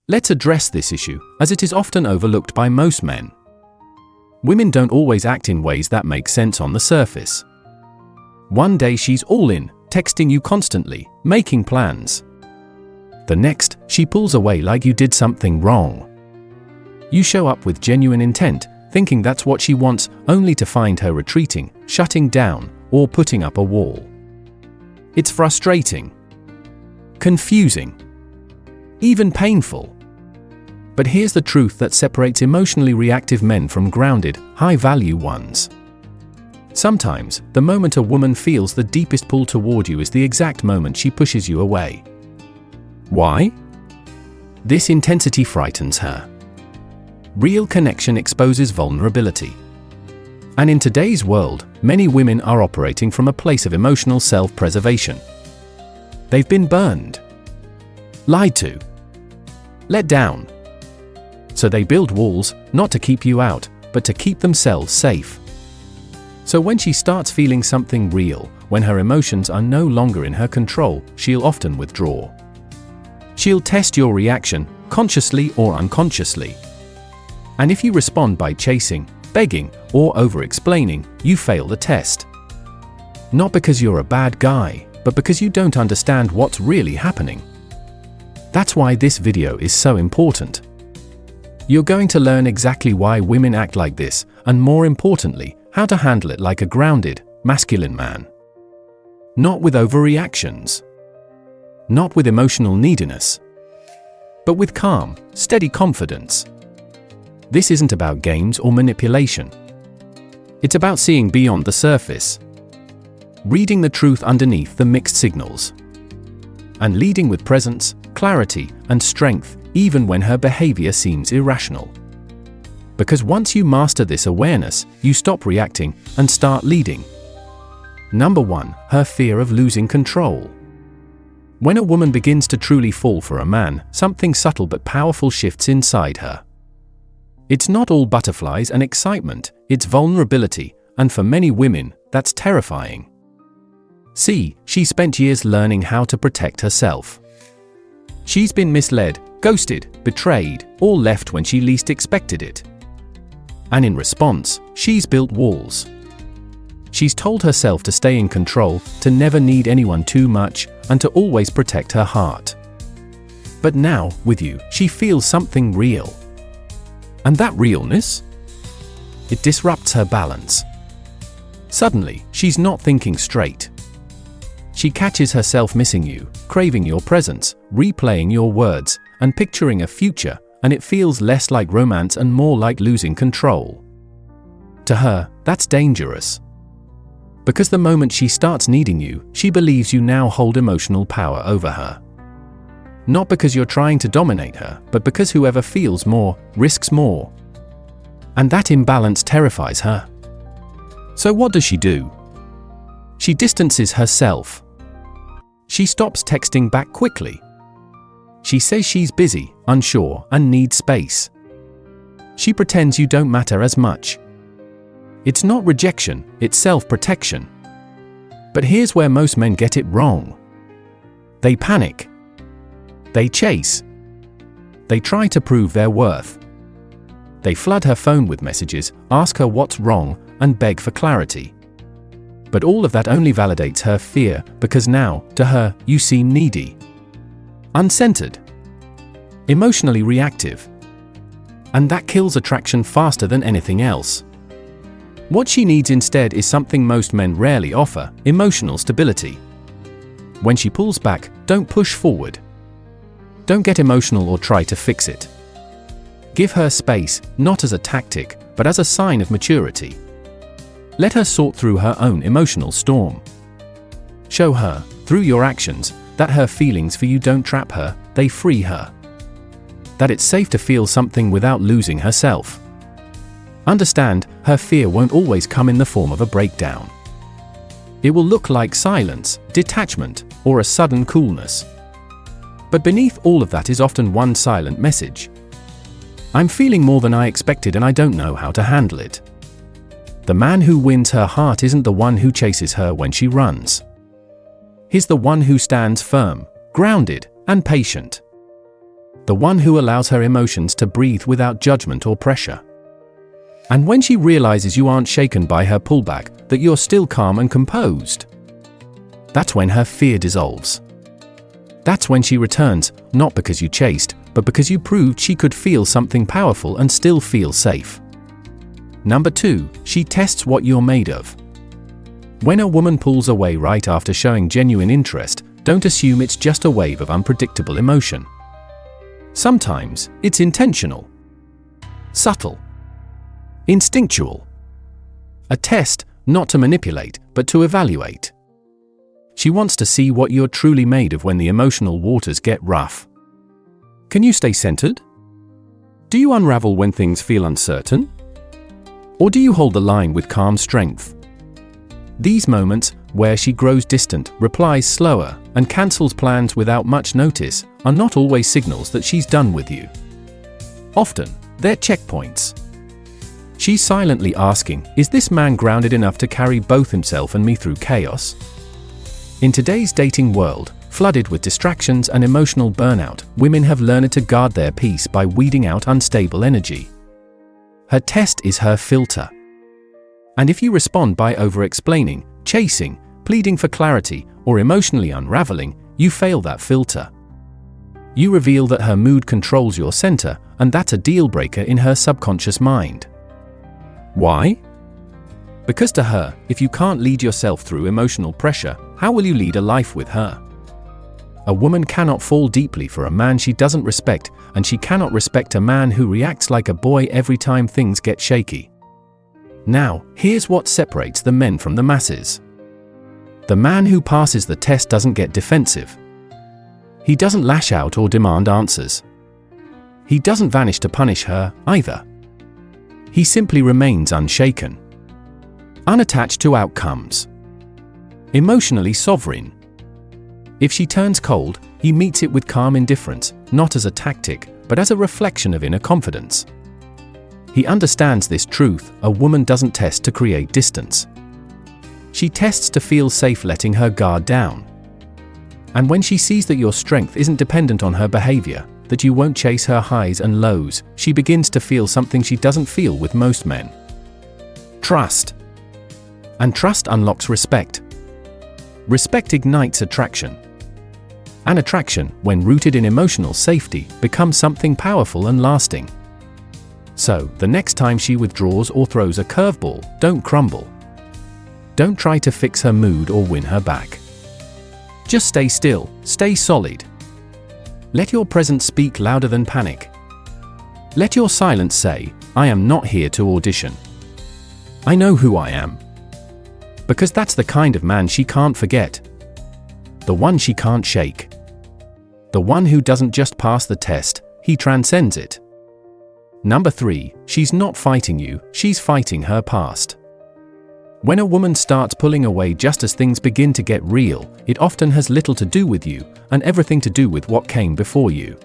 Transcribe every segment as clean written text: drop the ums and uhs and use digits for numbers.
Let's address this issue, as it is often overlooked by most men. Women don't always act in ways that make sense on the surface. One day she's all in, texting you constantly, making plans. The next, she pulls away like you did something wrong. You show up with genuine intent, thinking that's what she wants, only to find her retreating, shutting down, or putting up a wall. It's frustrating, confusing, even painful. But here's the truth that separates emotionally reactive men from grounded, high-value ones. Sometimes, the moment a woman feels the deepest pull toward you is the exact moment she pushes you away. Why? This intensity frightens her. Real connection exposes vulnerability. And in today's world, many women are operating from a place of emotional self-preservation. They've been burned, lied to, let down. So they build walls, not to keep you out, but to keep themselves safe. So when she starts feeling something real, when her emotions are no longer in her control, she'll often withdraw. She'll test your reaction, consciously or unconsciously. And if you respond by chasing, begging, or over-explaining, you fail the test. Not because you're a bad guy, but because you don't understand what's really happening. That's why this video is so important. You're going to learn exactly why women act like this, and more importantly, how to handle it like a grounded, masculine man. Not with overreactions. Not with emotional neediness. But with calm, steady confidence. This isn't about games or manipulation. It's about seeing beyond the surface, reading the truth underneath the mixed signals, and leading with presence, clarity, and strength, even when her behavior seems irrational. Because once you master this awareness, you stop reacting and start leading. Number 1, her fear of losing control. When a woman begins to truly fall for a man, something subtle but powerful shifts inside her. It's not all butterflies and excitement, it's vulnerability, and for many women, that's terrifying. See, she spent years learning how to protect herself. She's been misled, ghosted, betrayed, or left when she least expected it. And in response, she's built walls. She's told herself to stay in control, to never need anyone too much, and to always protect her heart. But now, with you, she feels something real. And that realness? It disrupts her balance. Suddenly, she's not thinking straight. She catches herself missing you, craving your presence, replaying your words, and picturing a future, and it feels less like romance and more like losing control. To her, that's dangerous. Because the moment she starts needing you, she believes you now hold emotional power over her. Not because you're trying to dominate her, but because whoever feels more, risks more. And that imbalance terrifies her. So what does she do? She distances herself. She stops texting back quickly. She says she's busy, unsure, and needs space. She pretends you don't matter as much. It's not rejection, it's self-protection. But here's where most men get it wrong. They panic. They chase. They try to prove their worth. They flood her phone with messages, ask her what's wrong, and beg for clarity. But all of that only validates her fear, because now, to her, you seem needy, uncentered, emotionally reactive. And that kills attraction faster than anything else. What she needs instead is something most men rarely offer: emotional stability. When she pulls back, don't push forward. Don't get emotional or try to fix it. Give her space, not as a tactic, but as a sign of maturity. Let her sort through her own emotional storm. Show her, through your actions, that her feelings for you don't trap her, they free her. That it's safe to feel something without losing herself. Understand, her fear won't always come in the form of a breakdown. It will look like silence, detachment, or a sudden coolness. But beneath all of that is often one silent message. I'm feeling more than I expected and I don't know how to handle it. The man who wins her heart isn't the one who chases her when she runs. He's the one who stands firm, grounded, and patient. The one who allows her emotions to breathe without judgment or pressure. And when she realizes you aren't shaken by her pullback, that you're still calm and composed, that's when her fear dissolves. That's when she returns, not because you chased, but because you proved she could feel something powerful and still feel safe. Number 2, she tests what you're made of. When a woman pulls away right after showing genuine interest, don't assume it's just a wave of unpredictable emotion. Sometimes, it's intentional, subtle, instinctual. A test, not to manipulate, but to evaluate. She wants to see what you're truly made of when the emotional waters get rough. Can you stay centered? Do you unravel when things feel uncertain? Or do you hold the line with calm strength? These moments, where she grows distant, replies slower, and cancels plans without much notice, are not always signals that she's done with you. Often, they're checkpoints. She's silently asking, is this man grounded enough to carry both himself and me through chaos? In today's dating world, flooded with distractions and emotional burnout, women have learned to guard their peace by weeding out unstable energy. Her test is her filter. And if you respond by over-explaining, chasing, pleading for clarity, or emotionally unraveling, you fail that filter. You reveal that her mood controls your center, and that's a deal-breaker in her subconscious mind. Why? Because to her, if you can't lead yourself through emotional pressure, how will you lead a life with her? A woman cannot fall deeply for a man she doesn't respect, and she cannot respect a man who reacts like a boy every time things get shaky. Now, here's what separates the men from the masses. The man who passes the test doesn't get defensive. He doesn't lash out or demand answers. He doesn't vanish to punish her, either. He simply remains unshaken, unattached to outcomes, emotionally sovereign. If she turns cold, he meets it with calm indifference, not as a tactic, but as a reflection of inner confidence. He understands this truth: a woman doesn't test to create distance. She tests to feel safe letting her guard down. And when she sees that your strength isn't dependent on her behavior, that you won't chase her highs and lows, she begins to feel something she doesn't feel with most men. Trust. And trust unlocks respect. Respect ignites attraction. And attraction, when rooted in emotional safety, becomes something powerful and lasting. So, the next time she withdraws or throws a curveball, don't crumble. Don't try to fix her mood or win her back. Just stay still, stay solid. Let your presence speak louder than panic. Let your silence say, I am not here to audition. I know who I am. Because that's the kind of man she can't forget. The one she can't shake. The one who doesn't just pass the test, he transcends it. Number 3, she's not fighting you, she's fighting her past. When a woman starts pulling away just as things begin to get real, it often has little to do with you, and everything to do with what came before you.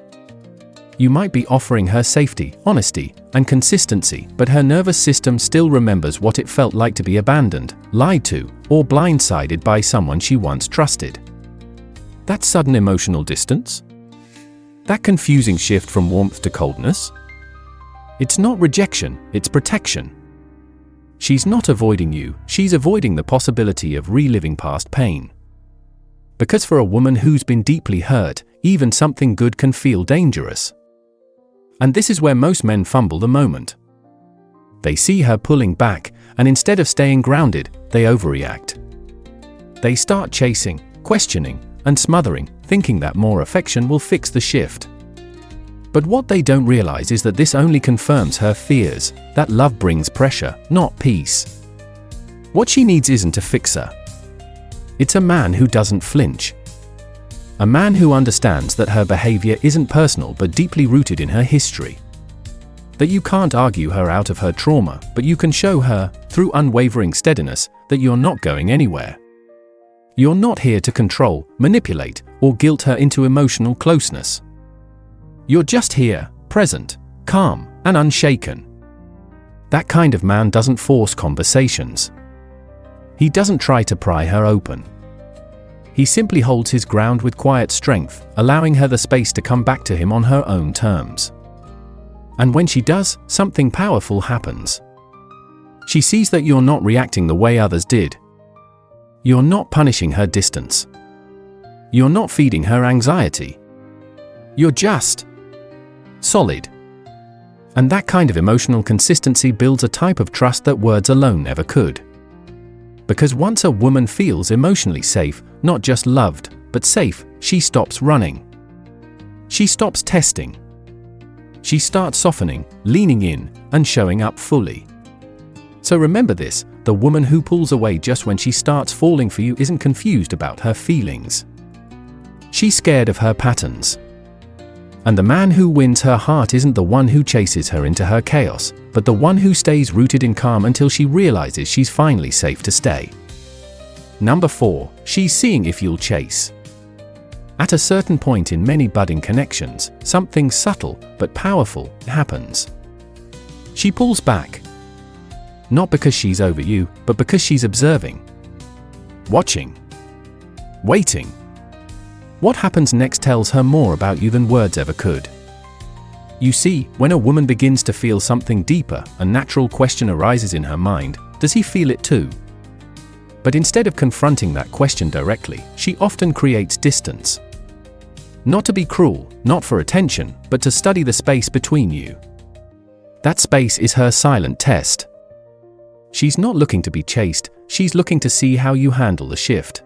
You might be offering her safety, honesty, and consistency, but her nervous system still remembers what it felt like to be abandoned, lied to, or blindsided by someone she once trusted. That sudden emotional distance? That confusing shift from warmth to coldness? It's not rejection, it's protection. She's not avoiding you, she's avoiding the possibility of reliving past pain. Because for a woman who's been deeply hurt, even something good can feel dangerous. And this is where most men fumble the moment. They see her pulling back, and instead of staying grounded, they overreact. They start chasing, questioning, and smothering, thinking that more affection will fix the shift. But what they don't realize is that this only confirms her fears, that love brings pressure, not peace. What she needs isn't a fixer. It's a man who doesn't flinch. A man who understands that her behavior isn't personal but deeply rooted in her history. That you can't argue her out of her trauma, but you can show her, through unwavering steadiness, that you're not going anywhere. You're not here to control, manipulate, or guilt her into emotional closeness. You're just here, present, calm, and unshaken. That kind of man doesn't force conversations. He doesn't try to pry her open. He simply holds his ground with quiet strength, allowing her the space to come back to him on her own terms. And when she does, something powerful happens. She sees that you're not reacting the way others did. You're not punishing her distance. You're not feeding her anxiety. You're just solid. And that kind of emotional consistency builds a type of trust that words alone never could. Because once a woman feels emotionally safe, not just loved, but safe, she stops running. She stops testing. She starts softening, leaning in, and showing up fully. So remember this, the woman who pulls away just when she starts falling for you isn't confused about her feelings. She's scared of her patterns. And the man who wins her heart isn't the one who chases her into her chaos, but the one who stays rooted in calm until she realizes she's finally safe to stay. Number 4, she's seeing if you'll chase. At a certain point in many budding connections, something subtle but powerful happens. She pulls back. Not because she's over you, but because she's observing. Watching. Waiting. What happens next tells her more about you than words ever could. You see, when a woman begins to feel something deeper, a natural question arises in her mind: does he feel it too? But instead of confronting that question directly, she often creates distance. Not to be cruel, not for attention, but to study the space between you. That space is her silent test. She's not looking to be chased, she's looking to see how you handle the shift.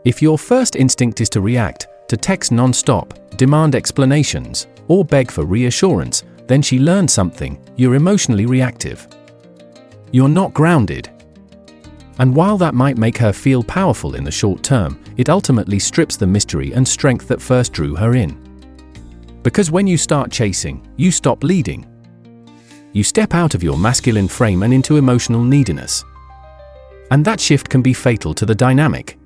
If your first instinct is to react, to text non-stop, demand explanations, or beg for reassurance, then she learned something: you're emotionally reactive. You're not grounded. And while that might make her feel powerful in the short term, it ultimately strips the mystery and strength that first drew her in. Because when you start chasing, you stop leading. You step out of your masculine frame and into emotional neediness. And that shift can be fatal to the dynamic.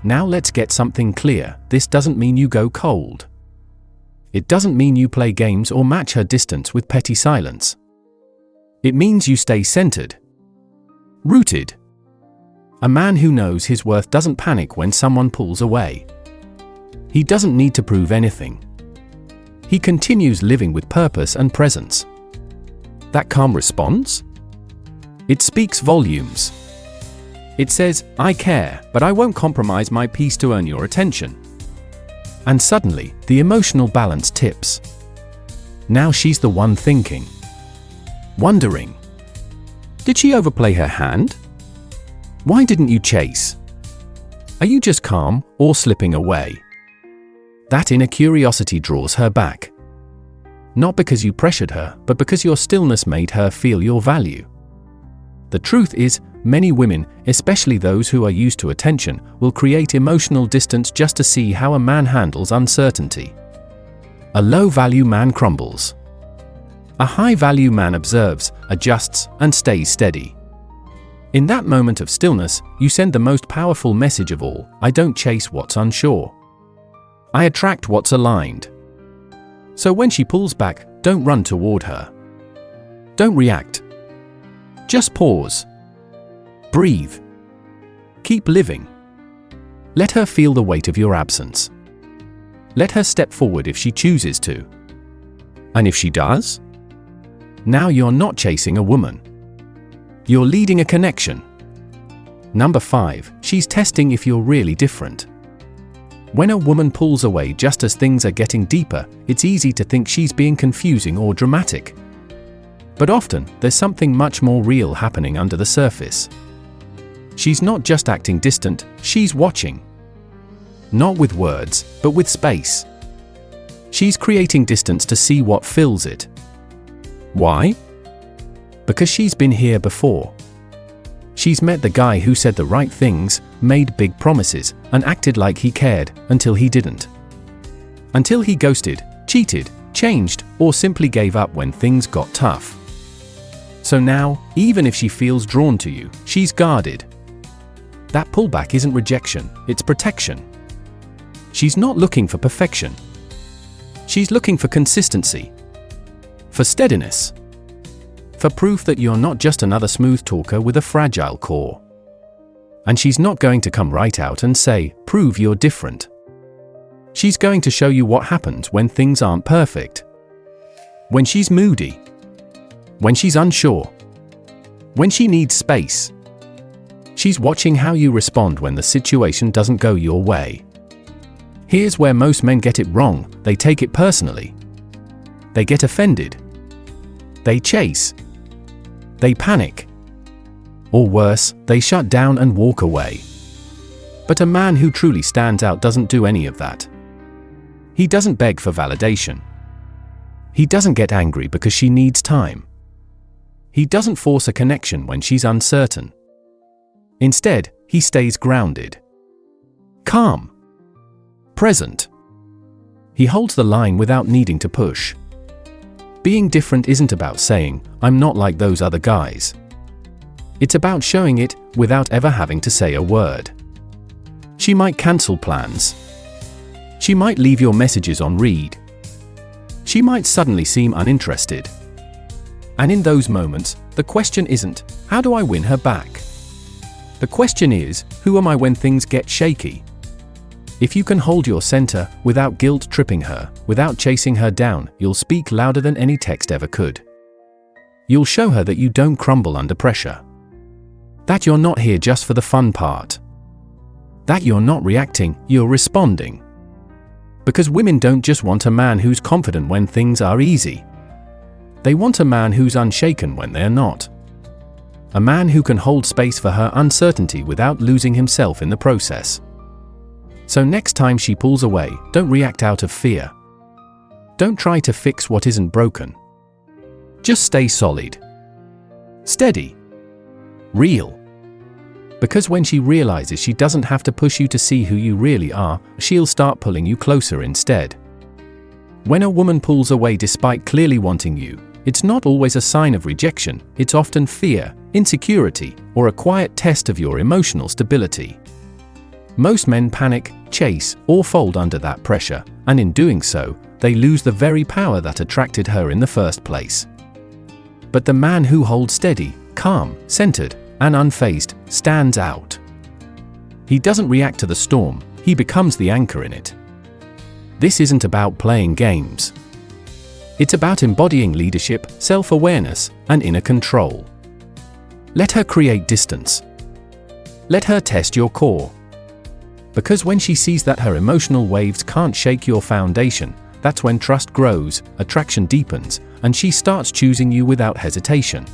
Now let's get something clear: this doesn't mean you go cold. It doesn't mean you play games or match her distance with petty silence. It means you stay centered. Rooted. A man who knows his worth doesn't panic when someone pulls away. He doesn't need to prove anything. He continues living with purpose and presence. That calm response? It speaks volumes. It says, I care, but I won't compromise my peace to earn your attention. And suddenly, the emotional balance tips. Now she's the one thinking. Wondering. Did she overplay her hand? Why didn't you chase? Are you just calm, or slipping away? That inner curiosity draws her back. Not because you pressured her, but because your stillness made her feel your value. The truth is, many women, especially those who are used to attention, will create emotional distance just to see how a man handles uncertainty. A low-value man crumbles. A high-value man observes, adjusts, and stays steady. In that moment of stillness, you send the most powerful message of all: I don't chase what's unsure. I attract what's aligned. So when she pulls back, don't run toward her. Don't react. Just pause. Breathe. Keep living. Let her feel the weight of your absence. Let her step forward if she chooses to. And if she does? Now you're not chasing a woman. You're leading a connection. Number 5, she's testing if you're really different. When a woman pulls away just as things are getting deeper, it's easy to think she's being confusing or dramatic. But often, there's something much more real happening under the surface. She's not just acting distant, she's watching. Not with words, but with space. She's creating distance to see what fills it. Why? Because she's been here before. She's met the guy who said the right things, made big promises, and acted like he cared, until he didn't. Until he ghosted, cheated, changed, or simply gave up when things got tough. So now, even if she feels drawn to you, she's guarded. That pullback isn't rejection, it's protection. She's not looking for perfection. She's looking for consistency. For steadiness. For proof that you're not just another smooth talker with a fragile core. And she's not going to come right out and say, "Prove you're different." She's going to show you what happens when things aren't perfect. When she's moody. When she's unsure. When she needs space. She's watching how you respond when the situation doesn't go your way. Here's where most men get it wrong: they take it personally. They get offended. They chase. They panic. Or worse, they shut down and walk away. But a man who truly stands out doesn't do any of that. He doesn't beg for validation. He doesn't get angry because she needs time. He doesn't force a connection when she's uncertain. Instead, he stays grounded, calm, present. He holds the line without needing to push. Being different isn't about saying, "I'm not like those other guys." It's about showing it without ever having to say a word. She might cancel plans. She might leave your messages on read. She might suddenly seem uninterested. And in those moments, the question isn't, "How do I win her back?" The question is, "Who am I when things get shaky?" If you can hold your center without guilt-tripping her, without chasing her down, you'll speak louder than any text ever could. You'll show her that you don't crumble under pressure. That you're not here just for the fun part. That you're not reacting, you're responding. Because women don't just want a man who's confident when things are easy. They want a man who's unshaken when they're not. A man who can hold space for her uncertainty without losing himself in the process. So next time she pulls away, don't react out of fear. Don't try to fix what isn't broken. Just stay solid, steady, real. Because when she realizes she doesn't have to push you to see who you really are, she'll start pulling you closer instead. When a woman pulls away despite clearly wanting you, it's not always a sign of rejection, it's often fear, insecurity, or a quiet test of your emotional stability. Most men panic, chase, or fold under that pressure, and in doing so, they lose the very power that attracted her in the first place. But the man who holds steady, calm, centered, and unfazed stands out. He doesn't react to the storm, he becomes the anchor in it. This isn't about playing games. It's about embodying leadership, self-awareness, and inner control. Let her create distance. Let her test your core. Because when she sees that her emotional waves can't shake your foundation, that's when trust grows, attraction deepens, and she starts choosing you without hesitation.